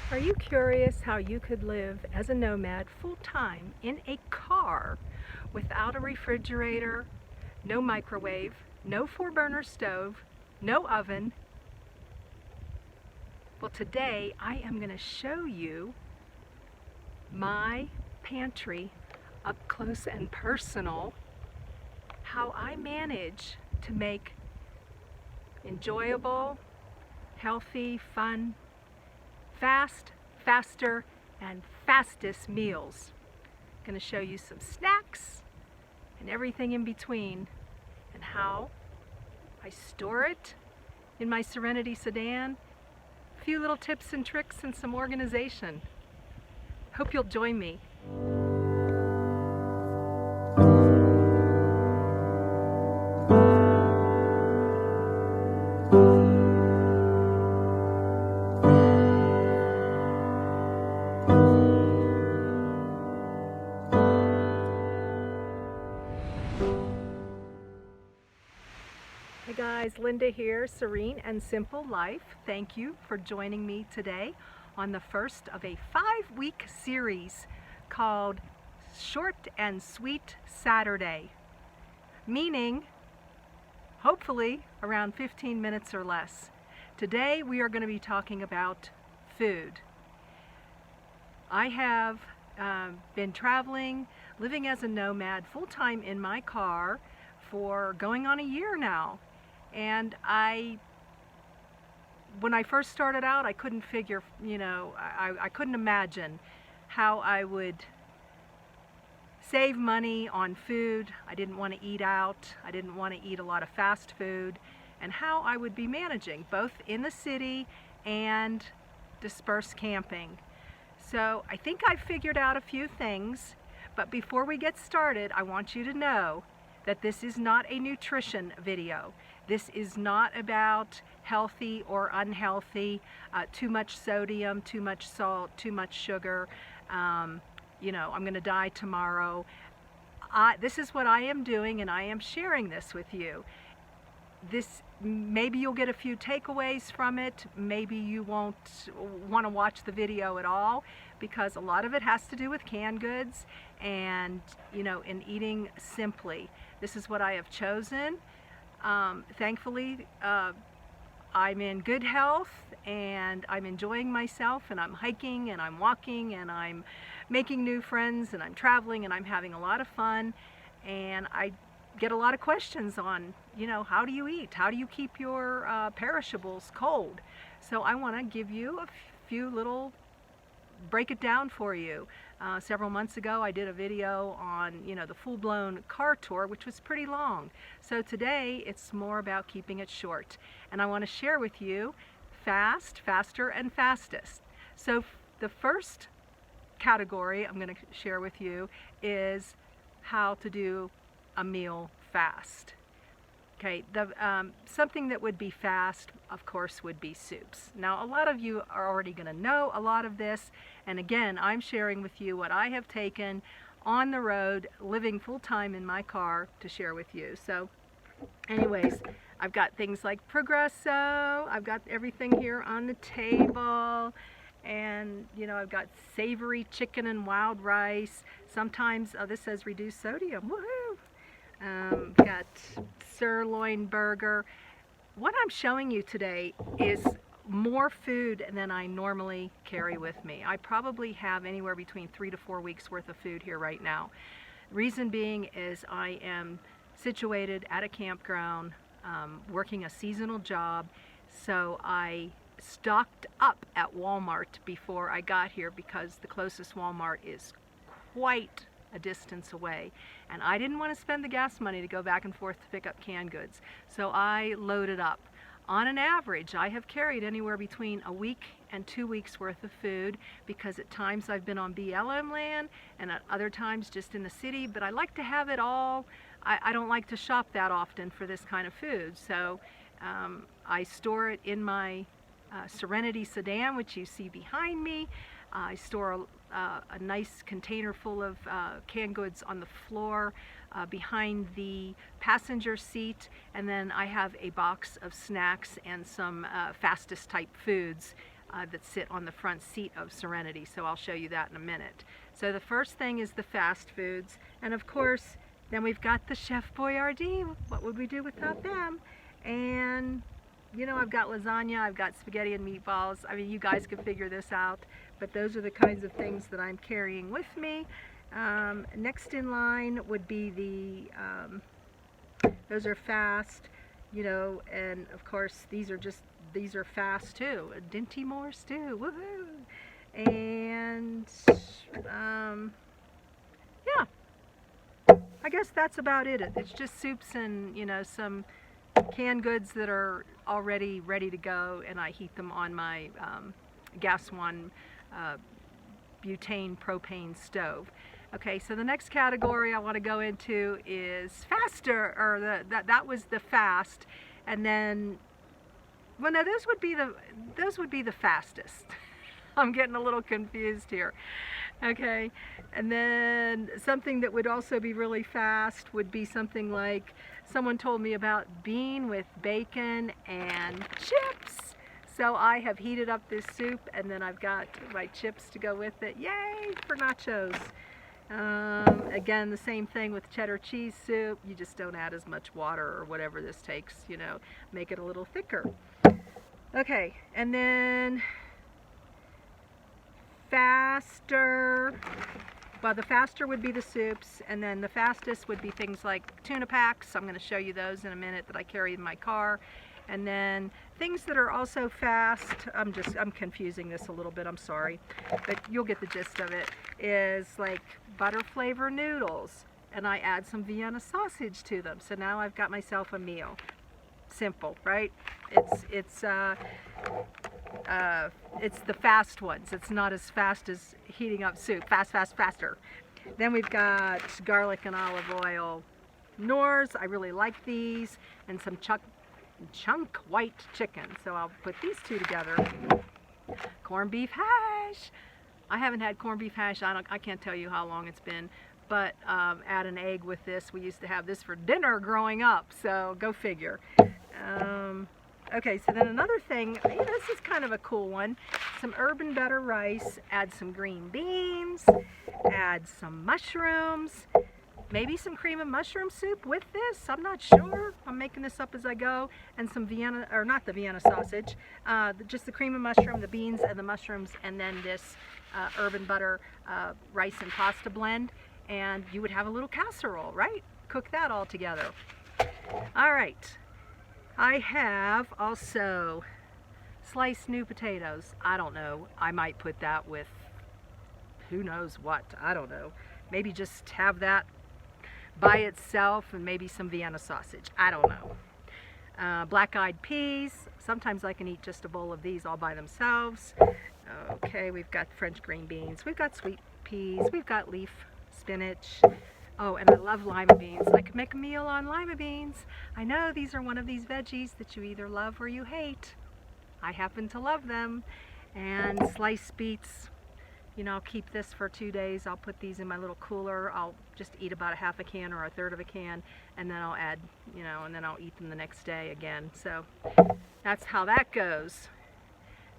Are you curious how you could live as a nomad full-time in a car without a refrigerator, no microwave, no four-burner stove, no oven? Well, today I am going to show you my pantry up close and personal, how I manage to make enjoyable, healthy, fun, faster, and fastest meals. I'm going to show you some snacks and everything in between, and how I store it in my Serenity sedan. A few little tips and tricks and some organization. Hope you'll join me. Hey guys, Linda here, Serene and Simple Life. Thank you for joining me today on the first of a 5-week series called Short and Sweet Saturday, meaning hopefully around 15 minutes or less. Today we are going to be talking about food. I have been traveling, living as a nomad full-time in my car for going on a year now. And when I first started out, I couldn't figure, I couldn't imagine how I would save money on food. I didn't want to eat out. I didn't want to eat a lot of fast food, and how I would be managing both in the city and dispersed camping. So I think I figured out a few things, but before we get started, I want you to know that this is not a nutrition video. This is not about healthy or unhealthy, too much sodium, too much salt, too much sugar. I'm gonna die tomorrow. This is what I am doing, and I am sharing this with you. Maybe you'll get a few takeaways from it. Maybe you won't want to watch the video at all, because a lot of it has to do with canned goods and in eating simply. This is what I have chosen. Thankfully, I'm in good health and I'm enjoying myself, and I'm hiking and I'm walking and I'm making new friends and I'm traveling and I'm having a lot of fun. And I get a lot of questions on, how do you eat? How do you keep your perishables cold? So I want to give you a few little, break it down for you. Several months ago I did a video on the full-blown car tour, which was pretty long. So today it's more about keeping it short, and I want to share with you fast, faster, and fastest. So the first category I'm going to share with you is how to do a meal fast. Okay, something that would be fast, of course, would be soups. Now, a lot of you are already going to know a lot of this, and again, I'm sharing with you what I have taken on the road, living full-time in my car, to share with you. So, anyways, I've got things like Progresso, I've got everything here on the table, and I've got savory chicken and wild rice. Sometimes, this says reduced sodium, woohoo! Got sirloin burger. What I'm showing you today is more food than I normally carry with me. I probably have anywhere between 3 to 4 weeks worth of food here right now. Reason being is I am situated at a campground, working a seasonal job, so I stocked up at Walmart before I got here, because the closest Walmart is quite a distance away, and I didn't want to spend the gas money to go back and forth to pick up canned goods, so I loaded up. On an average, I have carried anywhere between a week and 2 weeks worth of food, because at times I've been on BLM land and at other times just in the city, but I like to have it all. I don't like to shop that often for this kind of food, so I store it in my Serenity sedan, which you see behind me. I store a nice container full of canned goods on the floor behind the passenger seat, and then I have a box of snacks and some fastest type foods that sit on the front seat of Serenity, so I'll show you that in a minute. So the first thing is the fast foods, and of course then we've got the Chef Boyardee. What would we do without them? And you know, I've got lasagna, I've got spaghetti and meatballs. I mean, you guys can figure this out, but those are the kinds of things that I'm carrying with me. Next in line would be those are fast, you know, and of course these are fast too. A Dinty Moore stew, woohoo! And yeah, I guess that's about it. It's just soups and, you know, some canned goods that are already ready to go, and I heat them on my gas one butane propane stove. Okay, so the next category I want to go into is faster, or that was the fast, and then, well, no, those would be the fastest. I'm getting a little confused here. Okay, and then something that would also be really fast would be something like, someone told me about bean with bacon and chips. So I have heated up this soup, and then I've got my chips to go with it. Yay for nachos. Again, the same thing with cheddar cheese soup. You just don't add as much water or whatever this takes, you know, make it a little thicker. Okay, and then faster. Well, the faster would be the soups, and then the fastest would be things like tuna packs. I'm going to show you those in a minute that I carry in my car. And then things that are also fast, I'm confusing this a little bit, I'm sorry, but you'll get the gist of it, is like butter flavor noodles, and I add some Vienna sausage to them. So now I've got myself a meal. Simple, right? It's the fast ones. It's not as fast as heating up soup. Faster. Then we've got garlic and olive oil Knorrs. I really like these, and some chunk white chicken. So I'll put these two together. Corned beef hash. I haven't had corned beef hash. I can't tell you how long it's been. But add an egg with this. We used to have this for dinner growing up. So go figure. Okay, so then another thing, you know, this is kind of a cool one. Some urban butter rice, add some green beans, add some mushrooms, maybe some cream of mushroom soup with this. I'm not sure. I'm making this up as I go. And some Vienna, or not the Vienna sausage, just the cream of mushroom, the beans and the mushrooms, and then this urban butter rice and pasta blend. And you would have a little casserole, right? Cook that all together. All right. I have also sliced new potatoes. I don't know. I might put that with who knows what. I don't know. Maybe just have that by itself, and maybe some Vienna sausage. I don't know. Black-eyed peas. Sometimes I can eat just a bowl of these all by themselves. Okay, we've got French green beans. We've got sweet peas. We've got leaf spinach. Oh, and I love lima beans. I could make a meal on lima beans. I know these are one of these veggies that you either love or you hate. I happen to love them. And sliced beets. You know, I'll keep this for 2 days. I'll put these in my little cooler. I'll just eat about a half a can or a third of a can, and then I'll add, you know, and then I'll eat them the next day again. So that's how that goes.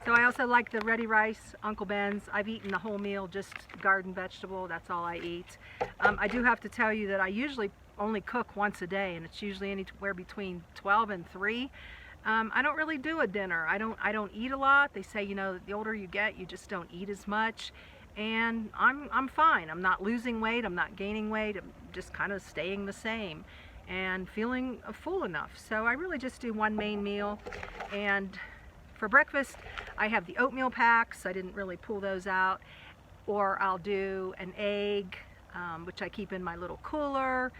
So I also like the ready rice, Uncle Ben's. I've eaten the whole meal, just garden vegetable. That's all I eat. I do have to tell you that I usually only cook once a day, and it's usually anywhere between 12 and 3. I don't really do a dinner. I don't eat a lot. They say, you know, the older you get, you just don't eat as much. And I'm fine. I'm not losing weight. I'm not gaining weight. I'm just kind of staying the same and feeling full enough. So I really just do one main meal. And for breakfast, I have the oatmeal packs. I didn't really pull those out. Or I'll do an egg, which I keep in my little cooler.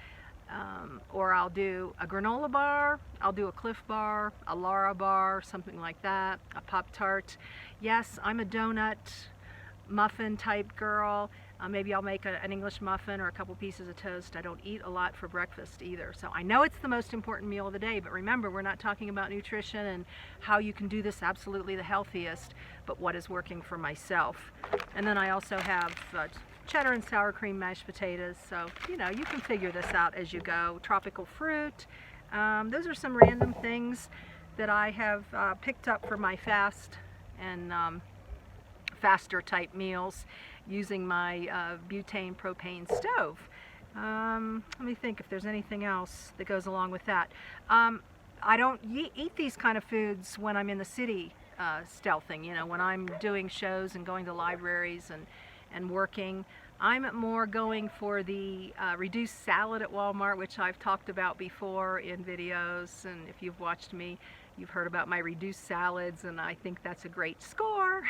Or I'll do a granola bar, I'll do a Cliff bar, a Lara bar, something like that, a Pop-Tart. Yes, I'm a donut muffin type girl. Maybe I'll make an English muffin or a couple pieces of toast. I don't eat a lot for breakfast either. So I know it's the most important meal of the day, but remember, we're not talking about nutrition and how you can do this absolutely the healthiest, but what is working for myself. And then I also have cheddar and sour cream mashed potatoes. So, you know, you can figure this out as you go. Tropical fruit. Those are some random things that I have picked up for my fast and faster type meals using my butane propane stove. Let me think if there's anything else that goes along with that. I don't eat these kind of foods when I'm in the city stealthing, you know, when I'm doing shows and going to libraries and working. I'm more going for the reduced salad at Walmart, which I've talked about before in videos, and if you've watched me, you've heard about my reduced salads, and I think that's a great score.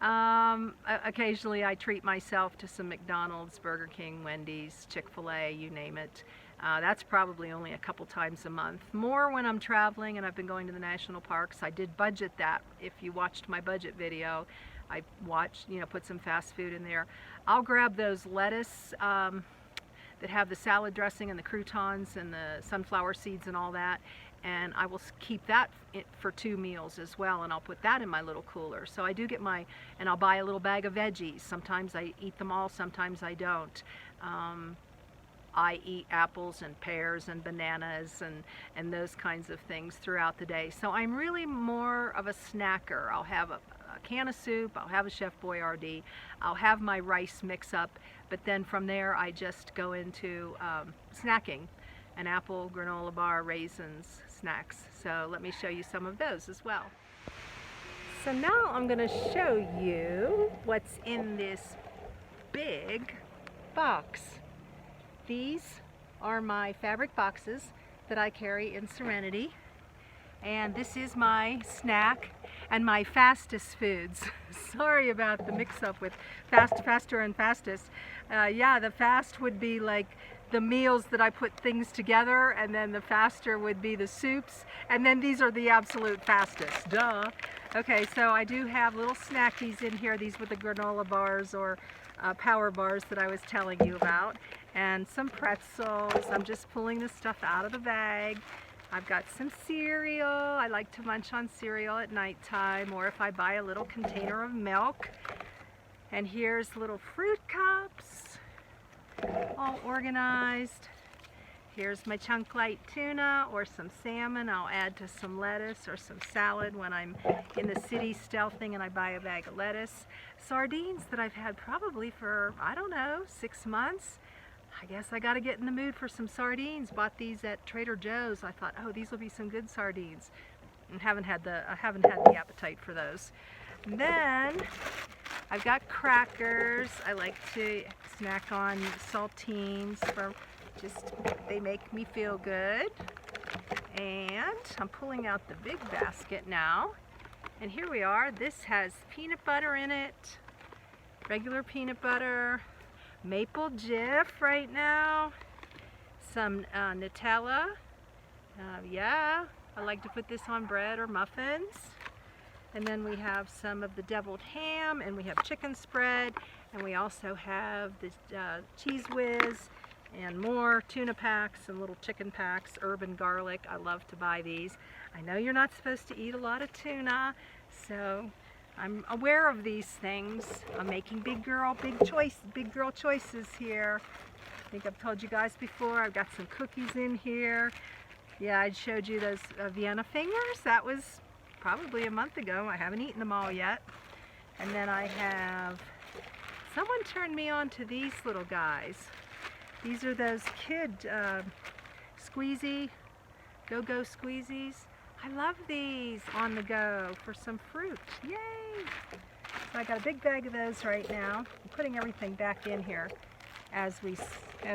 Occasionally I treat myself to some McDonald's, Burger King, Wendy's, Chick-fil-A, you name it. That's probably only a couple times a month. More when I'm traveling and I've been going to the national parks. I did budget that. If you watched my budget video, I watched, you know, put some fast food in there. I'll grab those lettuce that have the salad dressing and the croutons and the sunflower seeds and all that, and I will keep that for 2 meals as well, and I'll put that in my little cooler. So I do get and I'll buy a little bag of veggies. Sometimes I eat them all, sometimes I don't. I eat apples and pears and bananas and those kinds of things throughout the day. So I'm really more of a snacker. I'll have a can of soup, I'll have a Chef Boyardee, I'll have my rice mix up, but then from there I just go into snacking. An apple, granola bar, raisins, snacks. So let me show you some of those as well. So now I'm going to show you what's in this big box. These are my fabric boxes that I carry in Serenity, and this is my snack and my fastest foods. Sorry about the mix-up with faster and fastest. Yeah, the fast would be like the meals that I put things together, and then the faster would be the soups, and then these are the absolute fastest. Duh. Okay, so I do have little snackies in here. These were the granola bars or power bars that I was telling you about, and some pretzels. I'm just pulling this stuff out of the bag. I've got some cereal. I like to munch on cereal at nighttime, or if I buy a little container of milk. And here's little fruit cups, all organized. Here's my chunk light tuna or some salmon. I'll add to some lettuce or some salad when I'm in the city stealthing and I buy a bag of lettuce. Sardines that I've had probably for, I don't know, 6 months. I guess I got to get in the mood for some sardines. Bought these at Trader Joe's. I thought, oh, these will be some good sardines. And I haven't had the appetite for those. And then I've got crackers. I like to snack on saltines for they make me feel good. And I'm pulling out the big basket now. And here we are. This has peanut butter in it, regular peanut butter, maple Jif right now, some Nutella. Yeah, I like to put this on bread or muffins. And then we have some of the deviled ham, and we have chicken spread, and we also have the Cheese Whiz, and more tuna packs and little chicken packs, herb and garlic. I love to buy these. I know you're not supposed to eat a lot of tuna, so I'm aware of these things. I'm making big girl choices here. I think I've told you guys before. I've got some cookies in here. Yeah, I showed you those Vienna fingers. That was probably a month ago. I haven't eaten them all yet. And then I have, someone turned me on to these little guys. These are those kid squeezy, go-go squeezies. I love these on the go for some fruit. Yay! So I got a big bag of those right now. I'm putting everything back in here as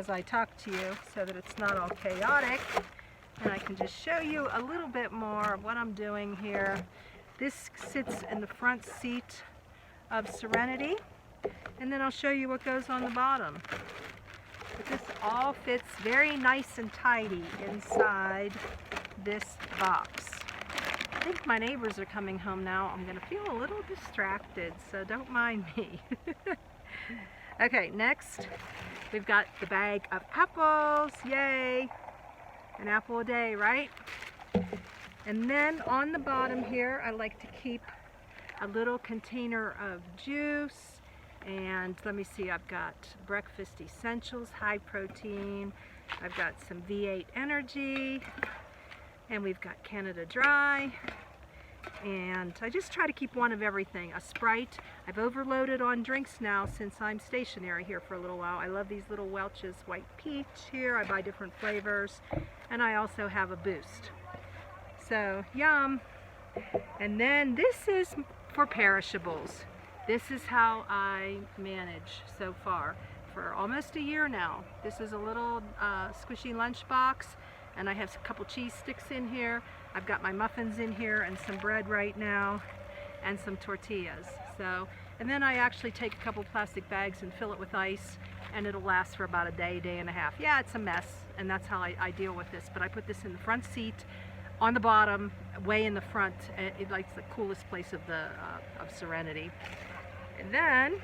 I talk to you so that it's not all chaotic. And I can just show you a little bit more of what I'm doing here. This sits in the front seat of Serenity, and then I'll show you what goes on the bottom. But this all fits very nice and tidy inside this box. I think my neighbors are coming home now. I'm going to feel a little distracted, so don't mind me. Okay, next we've got the bag of apples. Yay! An apple a day, right? And then on the bottom here, I like to keep a little container of juice. And let me see, I've got breakfast essentials, high protein. I've got some V8 energy, and we've got Canada Dry, And I just try to keep one of everything. A Sprite. I've overloaded on drinks now since I'm stationary here for a little while. I love these little Welch's White Peach here. I buy different flavors. And I also have a Boost. So, yum. And then this is for perishables. This is how I manage so far for almost a year now. This is a little squishy lunchbox, and I have a couple cheese sticks in here. I've got my muffins in here and some bread right now and some tortillas. So, and then I actually take a couple plastic bags and fill it with ice, and it'll last for about a day, day and a half. Yeah, it's a mess, and that's how I deal with this. But I put this in the front seat, on the bottom, way in the front. It's like the coolest place of Serenity. And then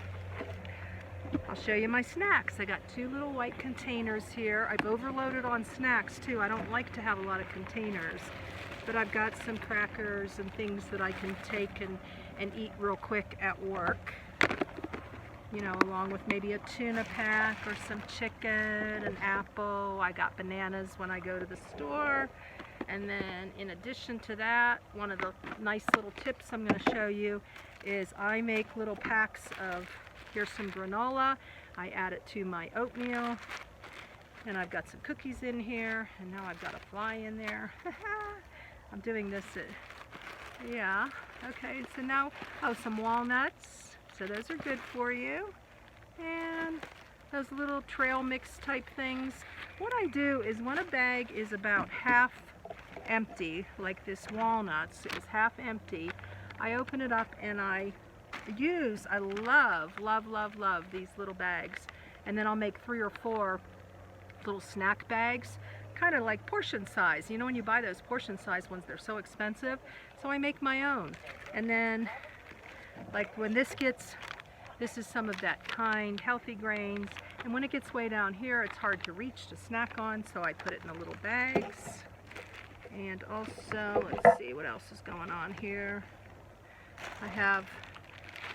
I'll show you my snacks. I got two little white containers here. I've overloaded on snacks too. I don't like to have a lot of containers, but I've got some crackers and things that I can take and eat real quick at work. You know, along with maybe a tuna pack or some chicken, an apple. I got bananas when I go to the store. And then in addition to that, one of the nice little tips I'm going to show you is I make little packs of, here's some granola. I add it to my oatmeal. And I've got some cookies in here. And now I've got a fly in there. I'm doing this yeah. Okay, so now, oh, some walnuts. So those are good for you. And those little trail mix type things. What I do is when a bag is about half empty, like this walnuts is half empty, I open it up and I love these little bags. And then I'll make 3 or 4 little snack bags, kind of like portion size. You know, when you buy those portion size ones, they're so expensive. So I make my own. And then, like when this is some of that kind, healthy grains. And when it gets way down here, it's hard to reach to snack on, so I put it in the little bags. And also, let's see what else is going on here. I have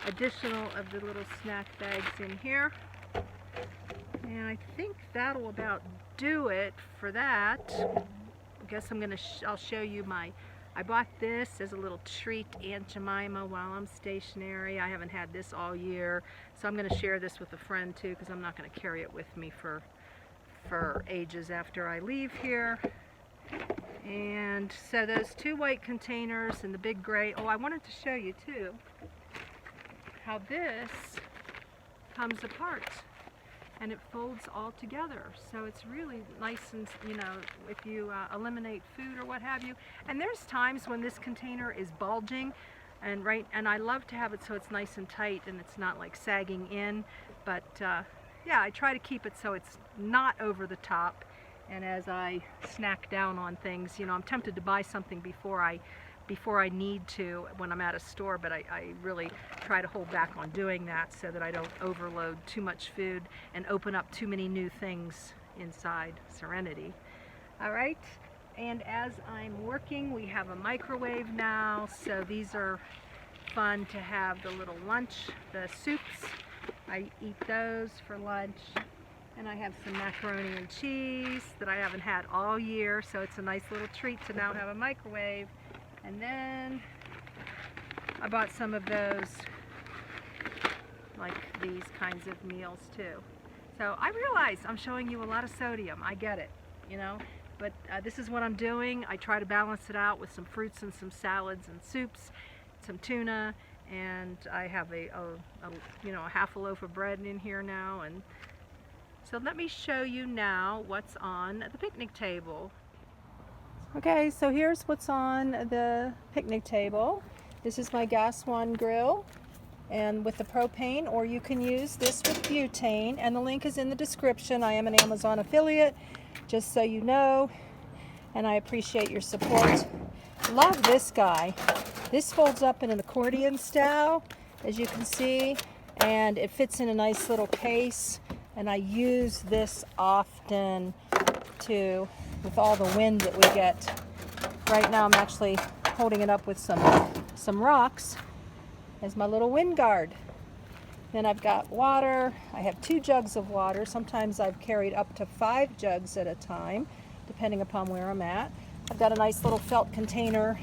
additional of the little snack bags in here. And I think that'll about do it for that. I guess I'll show you I bought this as a little treat to Aunt Jemima while I'm stationary. I haven't had this all year, so I'm going to share this with a friend too, because I'm not going to carry it with me for ages after I leave here. And so those 2 white containers and the big gray. Oh, I wanted to show you too how this comes apart and it folds all together. So it's really nice, and you know, if you eliminate food or what have you. And there's times when this container is bulging, and I love to have it so it's nice and tight and it's not like sagging in. But yeah, I try to keep it so it's not over the top. And as I snack down on things, you know, I'm tempted to buy something before I need to when I'm at a store, but I really try to hold back on doing that so that I don't overload too much food and open up too many new things inside Serenity. All right, and as I'm working, we have a microwave now, so these are fun to have. The little lunch, the soups, I eat those for lunch. And I have some macaroni and cheese that I haven't had all year, so it's a nice little treat to now have a microwave. And then I bought some of those, like these kinds of meals too. So I realize I'm showing you a lot of sodium. I get it, you know, but this is what I'm doing. I try to balance it out with some fruits and some salads and soups, some tuna, and I have a half a loaf of bread in here now. And so let me show you now what's on the picnic table. Okay, so here's what's on the picnic table. This is my gas one grill, and with the propane, or you can use this with butane, and the link is in the description. I am an Amazon affiliate, just so you know, and I appreciate your support. Love this guy. This folds up in an accordion style, as you can see, and it fits in a nice little case. And I use this often too, with all the wind that we get. Right now I'm actually holding it up with some rocks as my little wind guard. Then I've got water. I have 2 jugs of water. Sometimes I've carried up to 5 jugs at a time, depending upon where I'm at. I've got a nice little felt container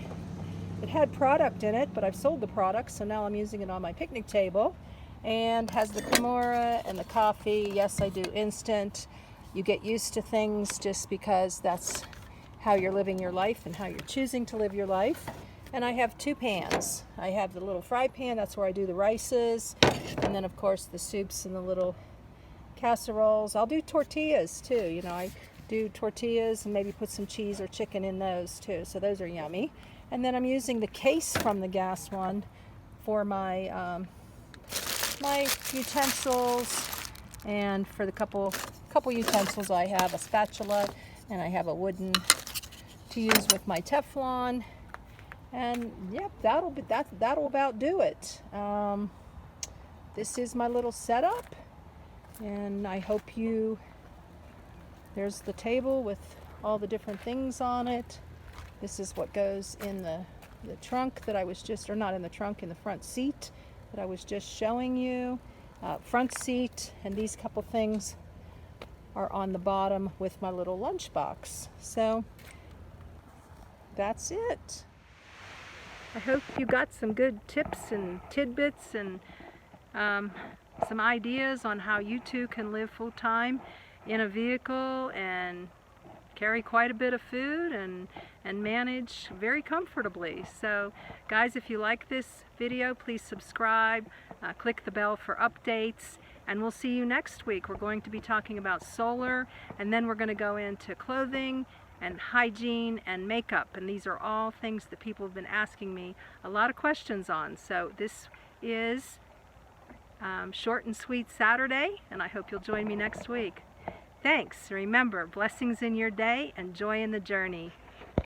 It had product in it, but I've sold the product, so now I'm using it on my picnic table. And has the cremora and the coffee. Yes, I do instant. You get used to things just because that's how you're living your life and how you're choosing to live your life. And I have 2 pans. I have the little fry pan, that's where I do the rices, and then of course the soups and the little casseroles. I'll do tortillas too, you know, I do tortillas and maybe put some cheese or chicken in those too, so those are yummy. And then I'm using the case from the gas one for my my utensils, and for the couple utensils I have a spatula, and I have a wooden to use with my Teflon. And yep, that'll about do it. This is my little setup, and I hope there's the table with all the different things on it. This is what goes in the trunk that I was just, or not in the trunk, in the front seat that I was just showing you. Front seat, and these couple things are on the bottom with my little lunchbox. So that's it. I hope you got some good tips and tidbits and some ideas on how you too can live full-time in a vehicle and carry quite a bit of food and manage very comfortably. So guys, if you like this video, please subscribe, click the bell for updates, and we'll see you next week. We're going to be talking about solar, and then we're going to go into clothing and hygiene and makeup, and these are all things that people have been asking me a lot of questions on. So this is short and sweet Saturday, and I hope you'll join me next week. Thanks. Remember, blessings in your day and joy in the journey.